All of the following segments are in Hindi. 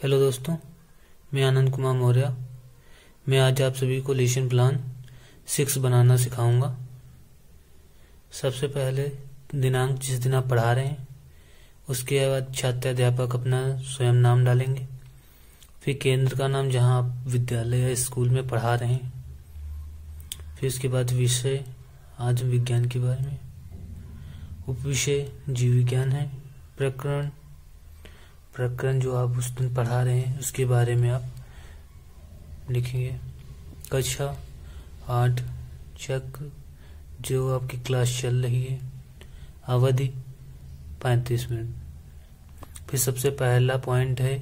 हेलो दोस्तों, मैं आनंद कुमार मौर्य। मैं आज आप सभी को लेसन प्लान 6 बनाना सिखाऊंगा। सबसे पहले दिनांक जिस दिन आप पढ़ा रहे हैं, उसके बाद छात्र अध्यापक अपना स्वयं नाम डालेंगे। फिर केंद्र का नाम जहां आप विद्यालय या स्कूल में पढ़ा रहे हैं। फिर उसके बाद विषय, आज हम विज्ञान के बारे में। उपविषय जीव विज्ञान है। प्रकरण जो आप उस दिन पढ़ा रहे हैं उसके बारे में आप लिखेंगे। कक्षा 8, चक्र जो आपकी क्लास चल रही है, अवधि 35 मिनट। फिर सबसे पहला पॉइंट है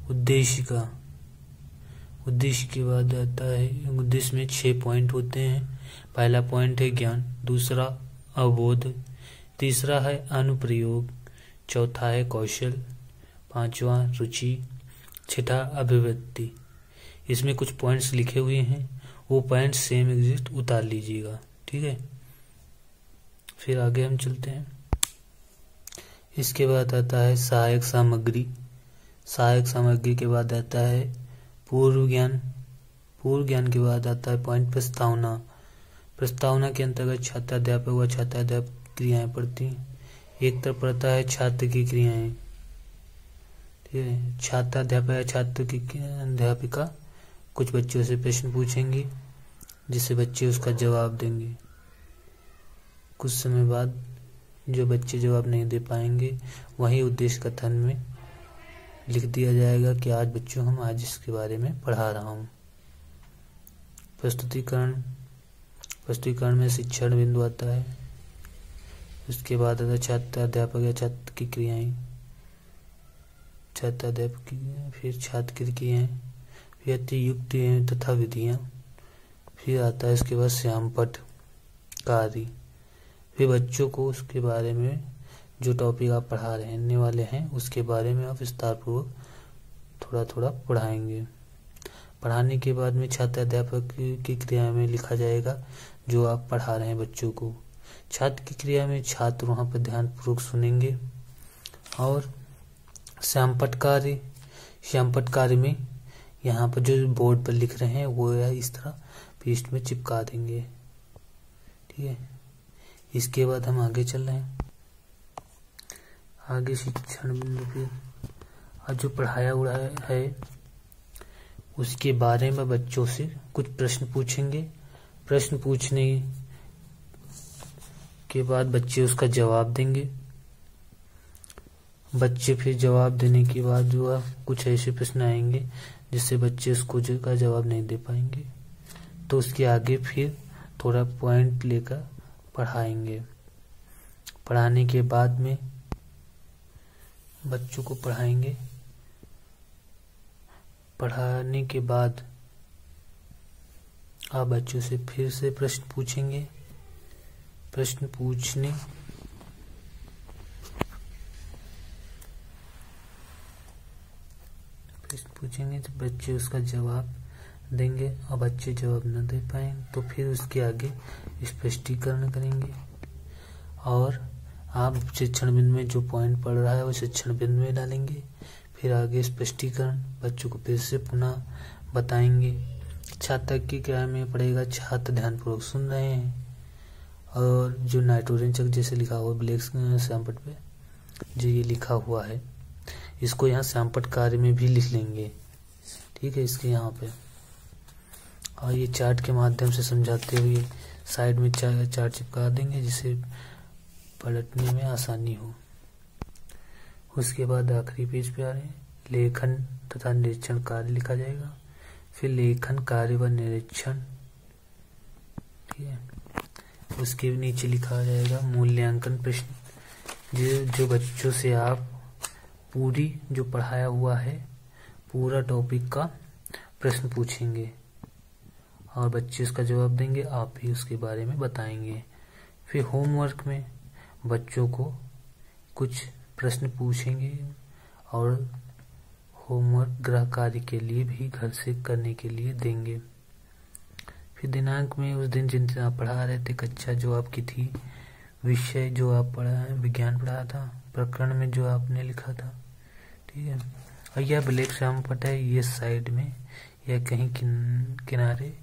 उद्देश्य का। उद्देश्य के बाद आता है, उद्देश्य में 6 पॉइंट होते हैं। पहला पॉइंट है ज्ञान, दूसरा अवबोध, तीसरा है अनुप्रयोग, चौथा है कौशल, पांचवा रुचि, छठा अभिव्यक्ति। इसमें कुछ पॉइंट्स लिखे हुए हैं, वो पॉइंट्स सेम एग्जिस्ट उतार लीजिएगा, ठीक है। फिर आगे हम चलते हैं। इसके बाद आता है सहायक सामग्री। सहायक सामग्री के बाद आता है पूर्व ज्ञान। पूर्व ज्ञान के बाद आता है पॉइंट प्रस्तावना। प्रस्तावना के अंतर्गत छात्र अध्यापक व छात्र अध्यापक क्रियाएं पढ़ती हैं। एक तरफ पढ़ता है छात्र की क्रियाएं, ठीक है। छात्र अध्यापक या छात्र की अध्यापिका कुछ बच्चों से प्रश्न पूछेंगी, जिससे बच्चे उसका जवाब देंगे। कुछ समय बाद जो बच्चे जवाब नहीं दे पाएंगे, वही उद्देश्य कथन में लिख दिया जाएगा कि आज बच्चों हम आज इसके बारे में पढ़ा रहा हूँ। प्रस्तुतिकरण। प्रस्तुतिकरण में शिक्षण बिंदु आता है। उसके बाद आता है छात्र अध्यापक या छात्र की क्रियाएं, छात्र अध्यापक की, फिर छात्र की क्रियाएं, फिर आती युक्तियां तथा विधियां। फिर आता है इसके बाद श्यामपट्ट कार्य। फिर बच्चों को उसके बारे में जो टॉपिक आप पढ़ा रहने वाले हैं उसके बारे में आप विस्तारपूर्वक थोड़ा थोड़ा पढ़ाएंगे। पढ़ाने के बाद में छात्र अध्यापक की क्रिया में लिखा जाएगा जो आप पढ़ा रहे हैं बच्चों को। छात्र की क्रिया में छात्र वहां पर ध्यानपूर्वक सुनेंगे। और श्यामपट्ट कार्य। श्यामपट्ट कार्य में यहाँ पर जो बोर्ड पर लिख रहे हैं वो इस तरह पृष्ठ में चिपका देंगे, ठीक है। इसके बाद हम आगे चल रहे हैं। आगे शिक्षण बिंदु पे आज जो पढ़ाया हुआ है उसके बारे में बच्चों से कुछ प्रश्न पूछेंगे। प्रश्न पूछने के बाद बच्चे उसका जवाब देंगे। बच्चे फिर जवाब देने के बाद जो है कुछ ऐसे प्रश्न आएंगे जिससे बच्चे उसको का जवाब नहीं दे पाएंगे, तो उसके आगे फिर थोड़ा पॉइंट लेकर पढ़ाएंगे। पढ़ाने के बाद में बच्चों को पढ़ाएंगे। पढ़ाने के बाद आप बच्चों से फिर से प्रश्न पूछेंगे। प्रश्न पूछेंगे तो बच्चे उसका जवाब देंगे, और बच्चे जवाब न दे पाए तो फिर उसके आगे स्पष्टीकरण करेंगे। और आप शिक्षण बिंदु में जो पॉइंट पढ़ रहा है वो शिक्षण बिंदु में डालेंगे। फिर आगे स्पष्टीकरण बच्चों को फिर से पुनः बताएंगे। छात्र की क्रिया में पढ़ेगा, छात्र ध्यानपूर्वक सुन रहे हैं। और जो नाइट्रोजन चक्र जैसे लिखा हुआ ब्लैक श्यामपट्ट पे जो ये लिखा हुआ है, इसको यहाँ श्यामपट्ट कार्य में भी लिख लेंगे, ठीक है, इसके यहाँ पे। और ये चार्ट के माध्यम से समझाते हुए साइड में चार्ट चिपका देंगे जिससे पलटने में आसानी हो। उसके बाद आखिरी पेज पे आ रहे हैं, लेखन तथा निरीक्षण कार्य लिखा जाएगा। फिर लेखन कार्य व निरीक्षण, ठीक है। उसके नीचे लिखा जाएगा मूल्यांकन प्रश्न। जो बच्चों से आप पूरी जो पढ़ाया हुआ है पूरा टॉपिक का प्रश्न पूछेंगे और बच्चे उसका जवाब देंगे, आप भी उसके बारे में बताएंगे। फिर होमवर्क में बच्चों को कुछ प्रश्न पूछेंगे और होमवर्क गृह कार्य के लिए भी घर से करने के लिए देंगे। फिर दिनांक में उस दिन जिन दिन आप पढ़ा रहे थे, कक्षा जो आपकी थी, विषय जो आप पढ़ा विज्ञान पढ़ा था, प्रकरण में जो आपने लिखा था, ठीक है, और यह ब्लैक श्याम पट्टा है, ये साइड में या कहीं किनारे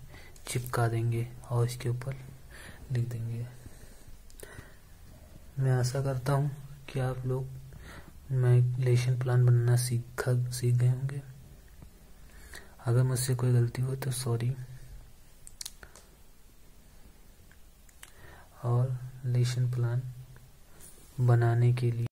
चिपका देंगे और इसके ऊपर लिख देंगे। मैं आशा करता हूँ कि आप लोग मैं लेसन प्लान बनाना सीख गए होंगे। अगर मुझसे कोई गलती हो तो सॉरी। और लेसन प्लान बनाने के लिए